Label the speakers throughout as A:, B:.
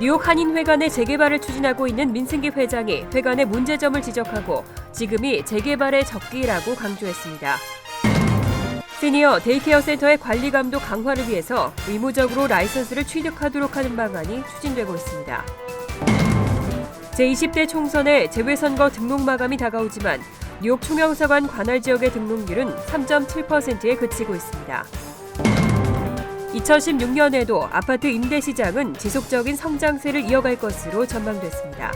A: 뉴욕 한인회관의 재개발을 추진하고 있는 민승기 회장이 회관의 문제점을 지적하고 지금이 재개발의 적기라고 강조했습니다. 시니어 데이케어 센터의 관리 감독 강화를 위해서 의무적으로 라이선스를 취득하도록 하는 방안이 추진되고 있습니다. 제20대 총선의 재외선거 등록 마감이 다가오지만 뉴욕 총영사관 관할 지역의 등록률은 3.7%에 그치고 있습니다. 2016년에도 아파트 임대 시장은 지속적인 성장세를 이어갈 것으로 전망됐습니다.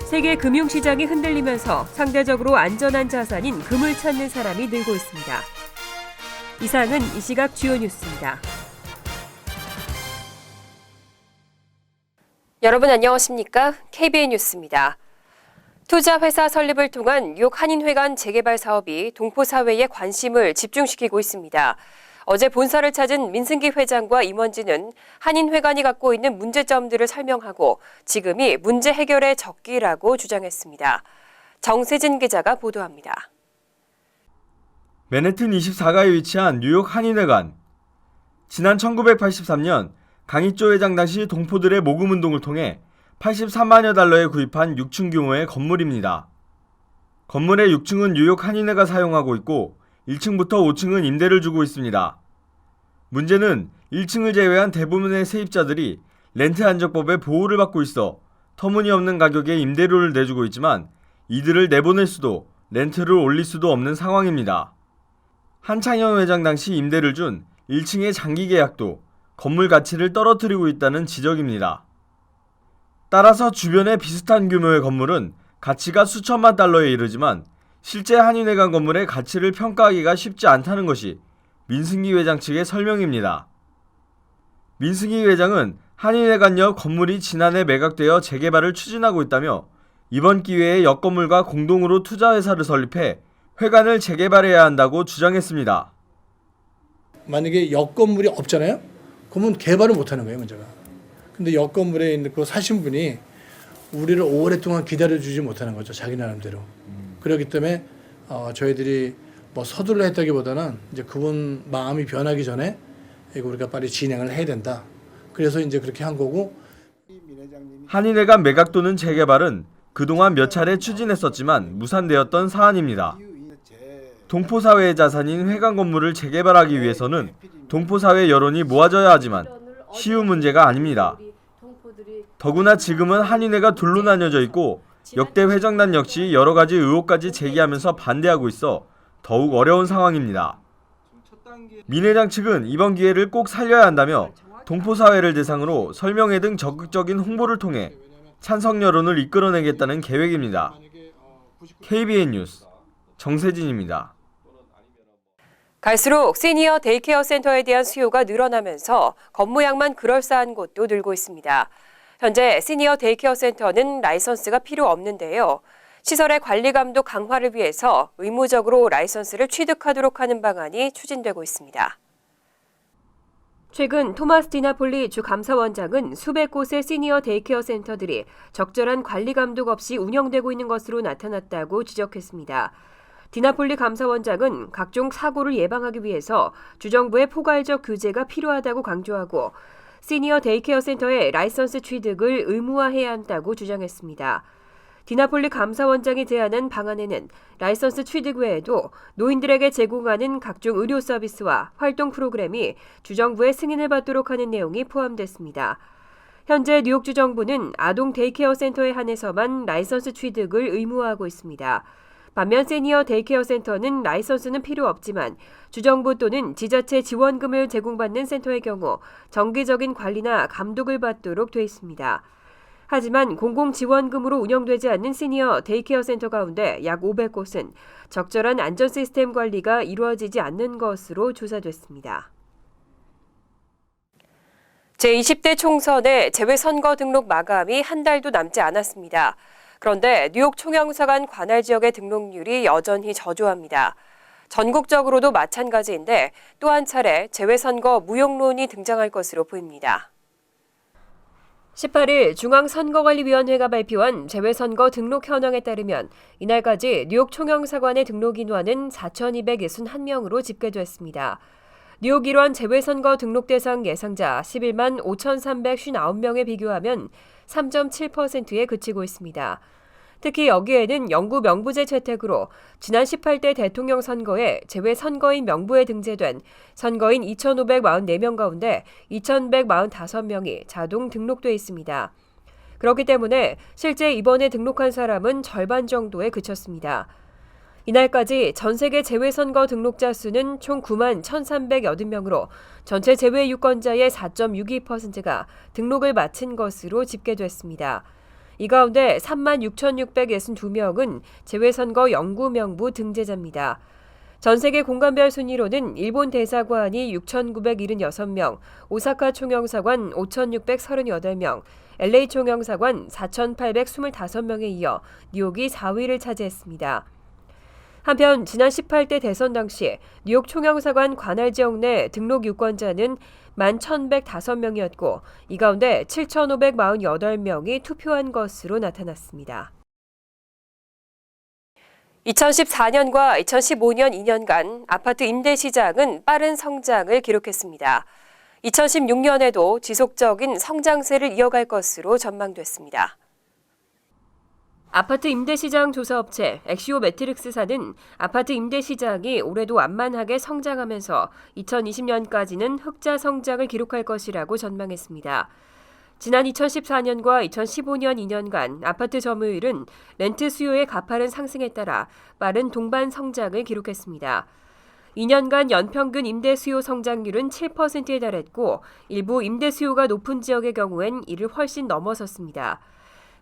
A: 세계 금융시장이 흔들리면서 상대적으로 안전한 자산인 금을 찾는 사람이 늘고 있습니다. 이상은 이 시각 주요 뉴스입니다. 여러분 안녕하십니까? KBN 뉴스입니다. 투자회사 설립을 통한 뉴욕 한인회관 재개발 사업이 동포사회에 관심을 집중시키고 있습니다. 어제 본사를 찾은 민승기 회장과 임원진은 한인회관이 갖고 있는 문제점들을 설명하고 지금이 문제 해결의 적기라고 주장했습니다. 정세진 기자가 보도합니다.
B: 맨해튼 24가에 위치한 뉴욕 한인회관. 지난 1983년 강익조 회장 당시 동포들의 모금운동을 통해 83만여 달러에 구입한 6층 규모의 건물입니다. 건물의 6층은 뉴욕 한인회가 사용하고 있고 1층부터 5층은 임대를 주고 있습니다. 문제는 1층을 제외한 대부분의 세입자들이 렌트 안정법의 보호를 받고 있어 터무니없는 가격에 임대료를 내주고 있지만 이들을 내보낼 수도 렌트를 올릴 수도 없는 상황입니다. 한창현 회장 당시 임대를 준 1층의 장기 계약도 건물 가치를 떨어뜨리고 있다는 지적입니다. 따라서 주변의 비슷한 규모의 건물은 가치가 수천만 달러에 이르지만 실제 한인회관 건물의 가치를 평가하기가 쉽지 않다는 것이 민승기 회장 측의 설명입니다. 민승기 회장은 한인회관 옆 건물이 지난해 매각되어 재개발을 추진하고 있다며 이번 기회에 옆 건물과 공동으로 투자회사를 설립해 회관을 재개발해야 한다고 주장했습니다.
C: 만약에 옆 건물이 없잖아요? 그러면 개발을 못하는 거예요, 문제가. 근데 옆 건물에 있는 그 사신 분이 우리를 오랫동안 기다려주지 못하는 거죠, 자기 나름대로. 그렇기 때문에 저희들이 뭐 서둘러 했다기보다는 이제 그분 마음이 변하기 전에 이거 우리가 빨리 진행을 해야 된다. 그래서 이제 그렇게 한 거고.
B: 한인회관 매각 또는 재개발은 그동안 몇 차례 추진했었지만 무산되었던 사안입니다. 동포사회의 자산인 회관 건물을 재개발하기 위해서는 동포사회 여론이 모아져야 하지만 쉬운 문제가 아닙니다. 더구나 지금은 한인회가 둘로 나뉘어져 있고 역대 회장단 역시 여러 가지 의혹까지 제기하면서 반대하고 있어 더욱 어려운 상황입니다. 민 회장 측은 이번 기회를 꼭 살려야 한다며 동포사회를 대상으로 설명회 등 적극적인 홍보를 통해 찬성 여론을 이끌어내겠다는 계획입니다. KBN 뉴스 정세진입니다.
A: 갈수록 시니어 데이케어 센터에 대한 수요가 늘어나면서 겉모양만 그럴싸한 곳도 늘고 있습니다. 현재 시니어 데이케어 센터는 라이선스가 필요 없는데요. 시설의 관리 감독 강화를 위해서 의무적으로 라이선스를 취득하도록 하는 방안이 추진되고 있습니다. 최근 토마스 디나폴리 주 감사원장은 수백 곳의 시니어 데이케어 센터들이 적절한 관리 감독 없이 운영되고 있는 것으로 나타났다고 지적했습니다. 디나폴리 감사원장은 각종 사고를 예방하기 위해서 주정부의 포괄적 규제가 필요하다고 강조하고 시니어 데이케어 센터의 라이선스 취득을 의무화해야 한다고 주장했습니다. 디나폴리 감사원장이 제안한 방안에는 라이선스 취득 외에도 노인들에게 제공하는 각종 의료 서비스와 활동 프로그램이 주정부의 승인을 받도록 하는 내용이 포함됐습니다. 현재 뉴욕주 정부는 아동 데이케어 센터에 한해서만 라이선스 취득을 의무화하고 있습니다. 반면 시니어 데이케어 센터는 라이선스는 필요 없지만 주정부 또는 지자체 지원금을 제공받는 센터의 경우 정기적인 관리나 감독을 받도록 돼 있습니다. 하지만 공공지원금으로 운영되지 않는 시니어 데이케어 센터 가운데 약 500곳은 적절한 안전 시스템 관리가 이루어지지 않는 것으로 조사됐습니다. 제20대 총선의 재외선거 등록 마감이 한 달도 남지 않았습니다. 그런데 뉴욕 총영사관 관할 지역의 등록률이 여전히 저조합니다. 전국적으로도 마찬가지인데 또 한 차례 재외선거 무용론이 등장할 것으로 보입니다. 18일 중앙선거관리위원회가 발표한 재외선거 등록 현황에 따르면 이날까지 뉴욕 총영사관의 등록 인원은 4,261명으로 집계됐습니다. 뉴욕 일원 재외선거 등록 대상 예상자 11만 5,359명에 비교하면 3.7%에 그치고 있습니다. 특히 여기에는 영구 명부제 채택으로 지난 18대 대통령 선거에 재외선거인 명부에 등재된 선거인 2,544명 가운데 2,145명이 자동 등록돼 있습니다. 그렇기 때문에 실제 이번에 등록한 사람은 절반 정도에 그쳤습니다. 이날까지 전 세계 재외선거 등록자 수는 총 9만 1,380명으로 전체 재외 유권자의 4.62%가 등록을 마친 것으로 집계됐습니다. 이 가운데 3만 6,662명은 재외선거 영구 명부 등재자입니다. 전 세계 공간별 순위로는 일본 대사관이 6,976명, 오사카 총영사관 5,638명, LA 총영사관 4,825명에 이어 뉴욕이 4위를 차지했습니다. 한편 지난 18대 대선 당시 뉴욕 총영사관 관할 지역 내 등록 유권자는 11,105명이었고 이 가운데 7,548명이 투표한 것으로 나타났습니다. 2014년과 2015년 2년간 아파트 임대 시장은 빠른 성장을 기록했습니다. 2016년에도 지속적인 성장세를 이어갈 것으로 전망됐습니다. 아파트 임대시장 조사업체 엑시오 매트릭스사는 아파트 임대시장이 올해도 완만하게 성장하면서 2020년까지는 흑자 성장을 기록할 것이라고 전망했습니다. 지난 2014년과 2015년 2년간 아파트 점유율은 렌트 수요의 가파른 상승에 따라 빠른 동반 성장을 기록했습니다. 2년간 연평균 임대 수요 성장률은 7%에 달했고 일부 임대 수요가 높은 지역의 경우엔 이를 훨씬 넘어섰습니다.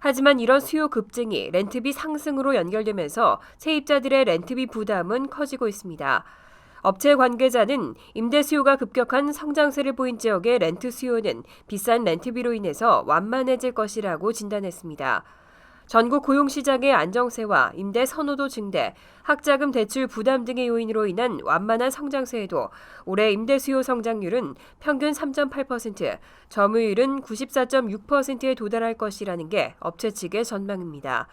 A: 하지만 이런 수요 급증이 렌트비 상승으로 연결되면서 세입자들의 렌트비 부담은 커지고 있습니다. 업체 관계자는 임대 수요가 급격한 성장세를 보인 지역의 렌트 수요는 비싼 렌트비로 인해서 완만해질 것이라고 진단했습니다. 전국 고용시장의 안정세와 임대 선호도 증대, 학자금 대출 부담 등의 요인으로 인한 완만한 성장세에도 올해 임대 수요 성장률은 평균 3.8%, 점유율은 94.6%에 도달할 것이라는 게 업체 측의 전망입니다.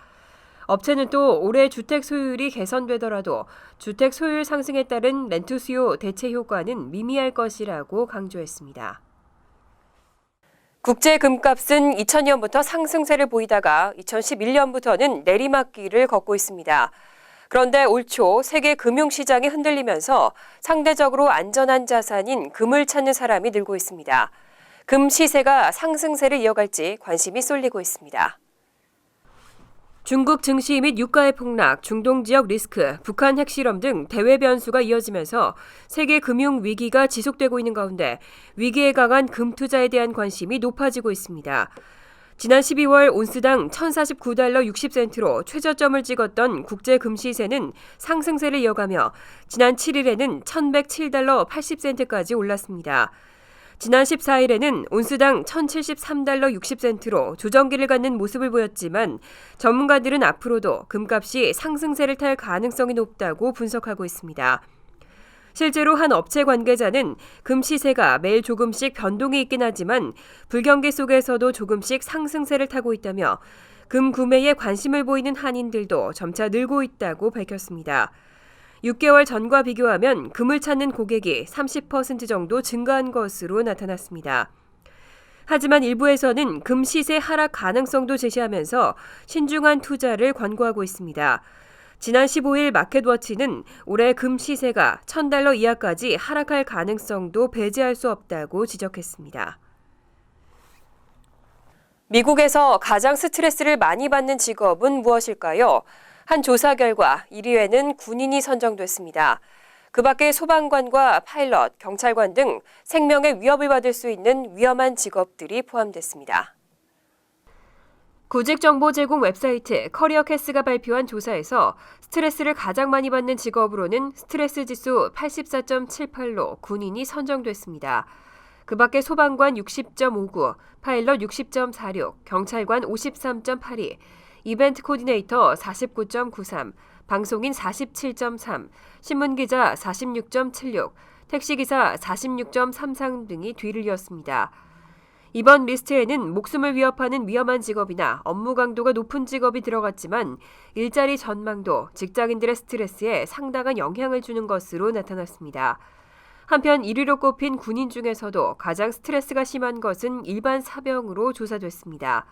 A: 업체는 또 올해 주택 소유율이 개선되더라도 주택 소유율 상승에 따른 렌트 수요 대체 효과는 미미할 것이라고 강조했습니다. 국제 금값은 2000년부터 상승세를 보이다가 2011년부터는 내리막길을 걷고 있습니다. 그런데 올 초 세계 금융시장이 흔들리면서 상대적으로 안전한 자산인 금을 찾는 사람이 늘고 있습니다. 금 시세가 상승세를 이어갈지 관심이 쏠리고 있습니다. 중국 증시 및 유가의 폭락, 중동 지역 리스크, 북한 핵실험 등 대외 변수가 이어지면서 세계 금융 위기가 지속되고 있는 가운데 위기에 강한 금 투자에 대한 관심이 높아지고 있습니다. 지난 12월 온스당 1,049달러 60센트로 최저점을 찍었던 국제 금 시세는 상승세를 이어가며 지난 7일에는 1,107달러 80센트까지 올랐습니다. 지난 14일에는 온스당 1,073달러 60센트로 조정기를 갖는 모습을 보였지만 전문가들은 앞으로도 금값이 상승세를 탈 가능성이 높다고 분석하고 있습니다. 실제로 한 업체 관계자는 금 시세가 매일 조금씩 변동이 있긴 하지만 불경기 속에서도 조금씩 상승세를 타고 있다며 금 구매에 관심을 보이는 한인들도 점차 늘고 있다고 밝혔습니다. 6개월 전과 비교하면 금을 찾는 고객이 30% 정도 증가한 것으로 나타났습니다. 하지만 일부에서는 금 시세 하락 가능성도 제시하면서 신중한 투자를 권고하고 있습니다. 지난 15일 마켓워치는 올해 금 시세가 1,000달러 이하까지 하락할 가능성도 배제할 수 없다고 지적했습니다. 미국에서 가장 스트레스를 많이 받는 직업은 무엇일까요? 한 조사 결과 1위에는 군인이 선정됐습니다. 그 밖에 소방관과 파일럿, 경찰관 등 생명의 위협을 받을 수 있는 위험한 직업들이 포함됐습니다. 구직정보 제공 웹사이트 커리어캐스가 발표한 조사에서 스트레스를 가장 많이 받는 직업으로는 스트레스 지수 84.78로 군인이 선정됐습니다. 그 밖에 소방관 60.59, 파일럿 60.46, 경찰관 53.82, 이벤트 코디네이터 49.93, 방송인 47.3, 신문기자 46.76, 택시기사 46.33 등이 뒤를 이었습니다. 이번 리스트에는 목숨을 위협하는 위험한 직업이나 업무 강도가 높은 직업이 들어갔지만 일자리 전망도 직장인들의 스트레스에 상당한 영향을 주는 것으로 나타났습니다. 한편 1위로 꼽힌 군인 중에서도 가장 스트레스가 심한 것은 일반 사병으로 조사됐습니다.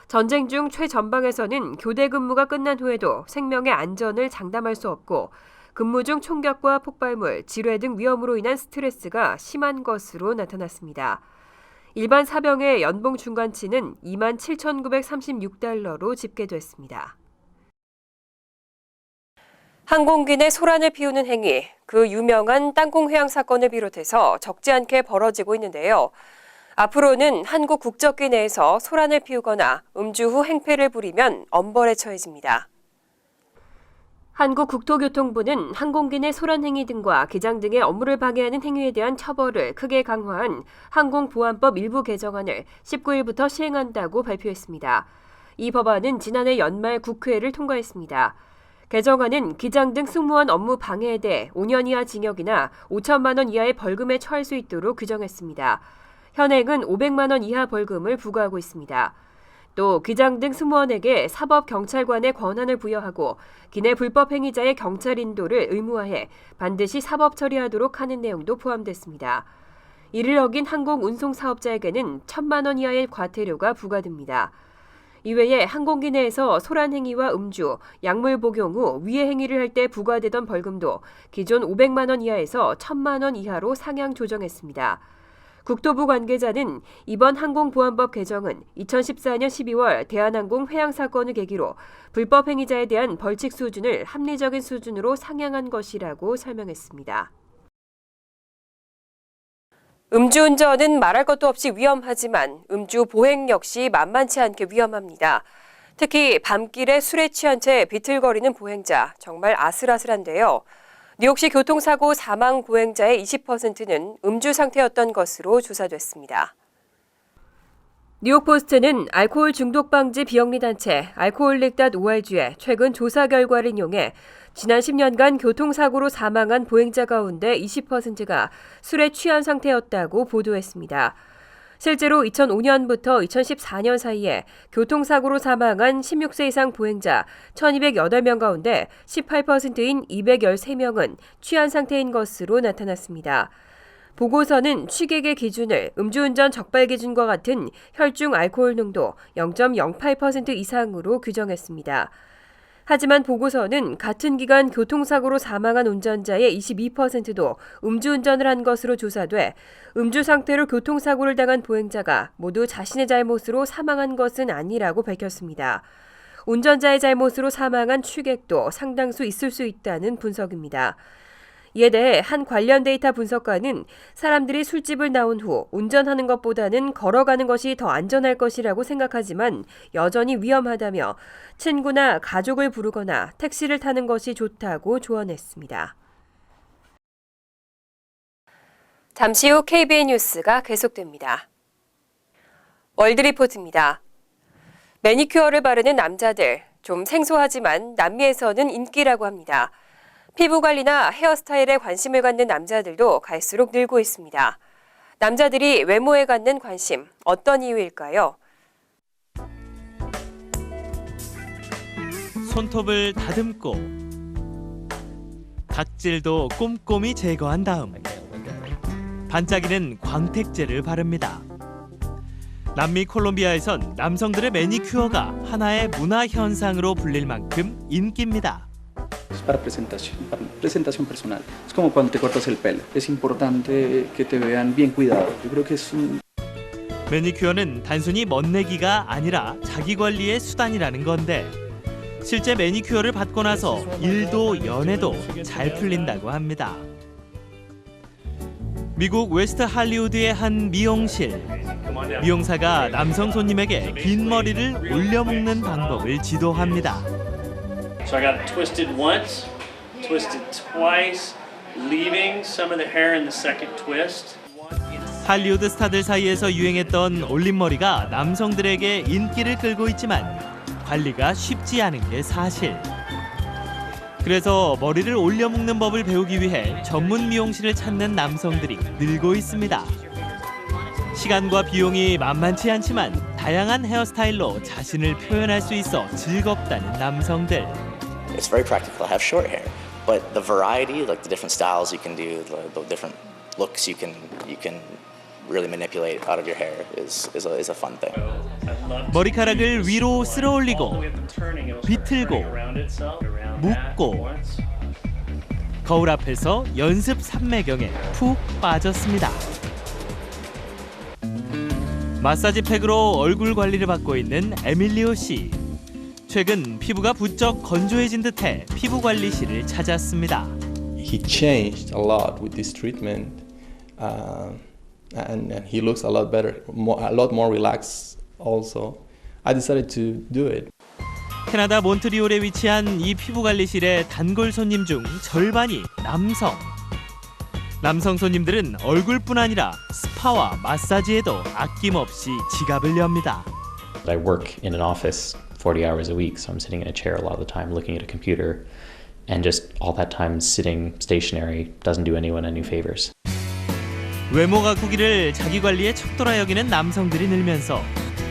A: 전쟁 중 최전방에서는 교대 근무가 끝난 후에도 생명의 안전을 장담할 수 없고 근무 중 총격과 폭발물, 지뢰 등 위험으로 인한 스트레스가 심한 것으로 나타났습니다. 일반 사병의 연봉 중간치는 27,936달러로 집계됐습니다. 항공기 내 소란을 피우는 행위, 그 유명한 땅콩 회항 사건을 비롯해서 적지 않게 벌어지고 있는데요. 앞으로는 한국 국적기 내에서 소란을 피우거나 음주 후 행패를 부리면 엄벌에 처해집니다. 한국국토교통부는 항공기 내 소란 행위 등과 기장 등의 업무를 방해하는 행위에 대한 처벌을 크게 강화한 항공보안법 일부 개정안을 19일부터 시행한다고 발표했습니다. 이 법안은 지난해 연말 국회를 통과했습니다. 개정안은 기장 등 승무원 업무 방해에 대해 5년 이하 징역이나 5천만 원 이하의 벌금에 처할 수 있도록 규정했습니다. 현행은 500만 원 이하 벌금을 부과하고 있습니다. 또 기장 등 승무원에게 사법경찰관의 권한을 부여하고 기내 불법 행위자의 경찰 인도를 의무화해 반드시 사법 처리하도록 하는 내용도 포함됐습니다. 이를 어긴 항공운송 사업자에게는 1,000만 원 이하의 과태료가 부과됩니다. 이외에 항공기 내에서 소란 행위와 음주, 약물 복용 후 위해 행위를 할 때 부과되던 벌금도 기존 500만 원 이하에서 1,000만 원 이하로 상향 조정했습니다. 국토부 관계자는 이번 항공보안법 개정은 2014년 12월 대한항공 회항 사건을 계기로 불법 행위자에 대한 벌칙 수준을 합리적인 수준으로 상향한 것이라고 설명했습니다. 음주운전은 말할 것도 없이 위험하지만 음주 보행 역시 만만치 않게 위험합니다. 특히 밤길에 술에 취한 채 비틀거리는 보행자, 정말 아슬아슬한데요. 뉴욕시 교통사고 사망 보행자의 20%는 음주 상태였던 것으로 조사됐습니다. 뉴욕포스트는 알코올 중독 방지 비영리 단체 알코올릭.org의 최근 조사 결과를 인용해 지난 10년간 교통사고로 사망한 보행자 가운데 20%가 술에 취한 상태였다고 보도했습니다. 실제로 2005년부터 2014년 사이에 교통사고로 사망한 16세 이상 보행자 1,208명 가운데 18%인 213명은 취한 상태인 것으로 나타났습니다. 보고서는 취객의 기준을 음주운전 적발 기준과 같은 혈중 알코올 농도 0.08% 이상으로 규정했습니다. 하지만 보고서는 같은 기간 교통사고로 사망한 운전자의 22%도 음주운전을 한 것으로 조사돼 음주 상태로 교통사고를 당한 보행자가 모두 자신의 잘못으로 사망한 것은 아니라고 밝혔습니다. 운전자의 잘못으로 사망한 취객도 상당수 있을 수 있다는 분석입니다. 이에 대해 한 관련 데이터 분석가는 사람들이 술집을 나온 후 운전하는 것보다는 걸어가는 것이 더 안전할 것이라고 생각하지만 여전히 위험하다며 친구나 가족을 부르거나 택시를 타는 것이 좋다고 조언했습니다. 잠시 후 KBN 뉴스가 계속됩니다. 월드리포트입니다. 매니큐어를 바르는 남자들, 좀 생소하지만 남미에서는 인기라고 합니다. 피부 관리나 헤어스타일에 관심을 갖는 남자들도 갈수록 늘고 있습니다. 남자들이 외모에 갖는 관심, 어떤 이유일까요?
D: 손톱을 다듬고 각질도 꼼꼼히 제거한 다음 반짝이는 광택제를 바릅니다. 남미 콜롬비아에선 남성들의 매니큐어가 하나의 문화 현상으로 불릴 만큼 인기입니다.
E: Para presentación personal. Es como cuando te cortas el pelo. Es importante que te vean bien cuidado. Yo creo que es un...
D: 매니큐어는 단순히 멋내기가 아니라 자기 관리의 수단이라는 건데 실제 매니큐어를 받고 나서 일도 연애도 잘 풀린다고 합니다. 미국 웨스트 할리우드의 한 미용실. 미용사가 남성 손님에게 긴 머리를 올려묶는 방법을 지도합니다.
F: So I got it twisted once, twisted twice, leaving some of the hair in the second twist.
D: 할리우드 스타들 사이에서 유행했던 올림머리가 남성들에게 인기를 끌고 있지만 관리가 쉽지 않은 게 사실. 그래서 머리를 올려묶는 법을 배우기 위해 전문 미용실을 찾는 남성들이 늘고 있습니다. 시간과 비용이 만만치 않지만 다양한 헤어스타일로 자신을 표현할 수 있어 즐겁다는 남성들.
G: It's very practical to have short hair, but the variety, like the different styles you can do, the different looks you can really manipulate out of your hair is a fun thing.
D: 머리카락을 위로 쓸어 올리고 비틀고 묶고 거울 앞에서 연습 삼매경에 푹 빠졌습니다. 마사지 팩으로 얼굴 관리를 받고 있는 에밀리오 씨. 최근 피부가 부쩍 건조해진 듯해 피부 관리실을 찾았습니다.
H: He changed a lot with this treatment, and he looks a lot better, a lot more relaxed. Also, I decided to do it.
D: 캐나다 몬트리올에 위치한 이 피부 관리실의 단골 손님 중 절반이 남성. 남성 손님들은 얼굴뿐 아니라 스파와 마사지에도 아낌없이 지갑을 엽니다.
I: I work in an office 40 hours a week, so I'm sitting in a chair a lot of the time looking at a computer, and just all that time sitting stationary doesn't do anyone any favors.
D: 외모 가꾸기를 자기 관리에 척도라 여기는 남성들이 늘면서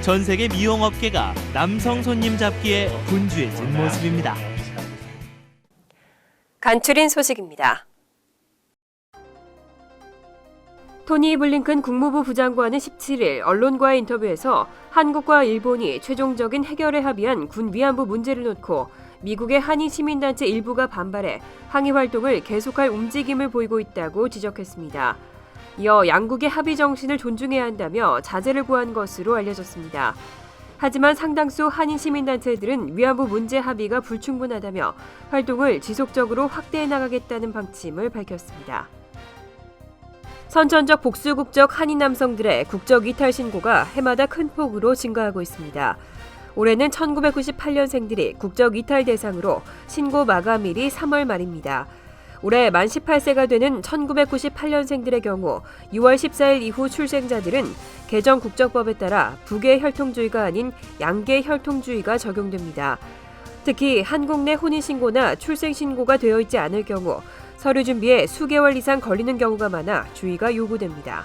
D: 전 세계 미용업계가 남성 손님 잡기에 분주해진 모습입니다.
A: 간추린 소식입니다. 토니 블링컨 국무부 부장관은 17일 언론과의 인터뷰에서 한국과 일본이 최종적인 해결에 합의한 군 위안부 문제를 놓고 미국의 한인 시민단체 일부가 반발해 항의 활동을 계속할 움직임을 보이고 있다고 지적했습니다. 이어 양국의 합의 정신을 존중해야 한다며 자제를 구한 것으로 알려졌습니다. 하지만 상당수 한인 시민단체들은 위안부 문제 합의가 불충분하다며 활동을 지속적으로 확대해 나가겠다는 방침을 밝혔습니다. 선천적 복수국적 한인 남성들의 국적 이탈 신고가 해마다 큰 폭으로 증가하고 있습니다. 올해는 1998년생들이 국적 이탈 대상으로 신고 마감일이 3월 말입니다. 올해 만 18세가 되는 1998년생들의 경우 6월 14일 이후 출생자들은 개정 국적법에 따라 부계 혈통주의가 아닌 양계 혈통주의가 적용됩니다. 특히 한국 내 혼인신고나 출생신고가 되어 있지 않을 경우 서류 준비에 수개월 이상 걸리는 경우가 많아 주의가 요구됩니다.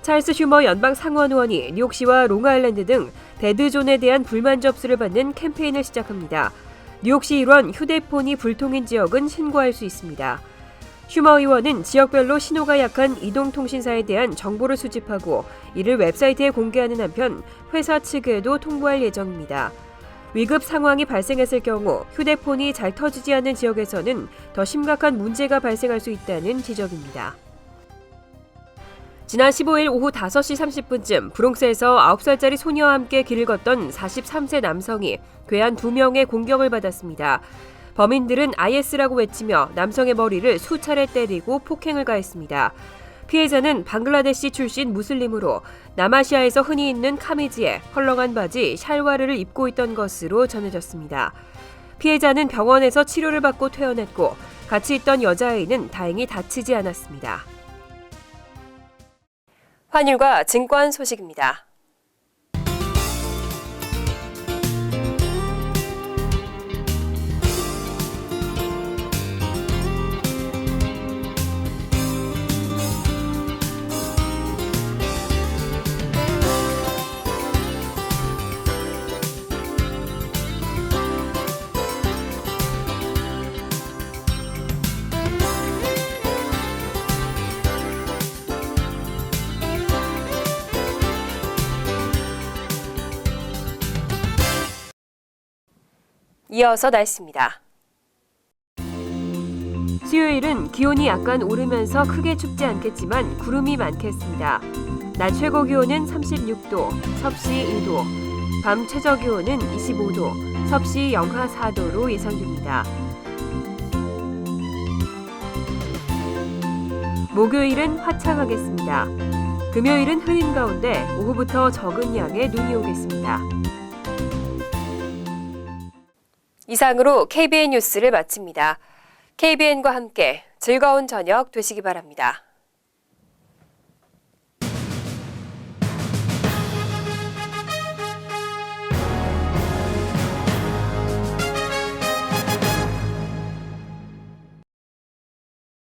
A: 찰스 슈머 연방 상원 의원이 뉴욕시와 롱아일랜드 등 데드존에 대한 불만 접수를 받는 캠페인을 시작합니다. 뉴욕시 일원 휴대폰이 불통인 지역은 신고할 수 있습니다. 슈머 의원은 지역별로 신호가 약한 이동통신사에 대한 정보를 수집하고 이를 웹사이트에 공개하는 한편 회사 측에도 통보할 예정입니다. 위급 상황이 발생했을 경우 휴대폰이 잘 터지지 않는 지역에서는 더 심각한 문제가 발생할 수 있다는 지적입니다. 지난 15일 오후 5시 30분쯤 브롱스에서 9살짜리 소녀와 함께 길을 걷던 43세 남성이 괴한 2명의 공격을 받았습니다. 범인들은 IS라고 외치며 남성의 머리를 수차례 때리고 폭행을 가했습니다. 피해자는 방글라데시 출신 무슬림으로 남아시아에서 흔히 있는 카미지에 헐렁한 바지 샬와르를 입고 있던 것으로 전해졌습니다. 피해자는 병원에서 치료를 받고 퇴원했고 같이 있던 여자아이는 다행히 다치지 않았습니다. 환율과 증권 소식입니다. 이어서 날씨입니다. 수요일은 기온이 약간 오르면서 크게 춥지 않겠지만 구름이 많겠습니다. 낮 최고 기온은 36도, 섭씨 1도, 밤 최저 기온은 25도, 섭씨 영하 4도로 예상됩니다. 목요일은 화창하겠습니다. 금요일은 흐린 가운데 오후부터 적은 양의 눈이 오겠습니다. 이상으로 KBN 뉴스를 마칩니다. KBN과 함께 즐거운 저녁 되시기 바랍니다.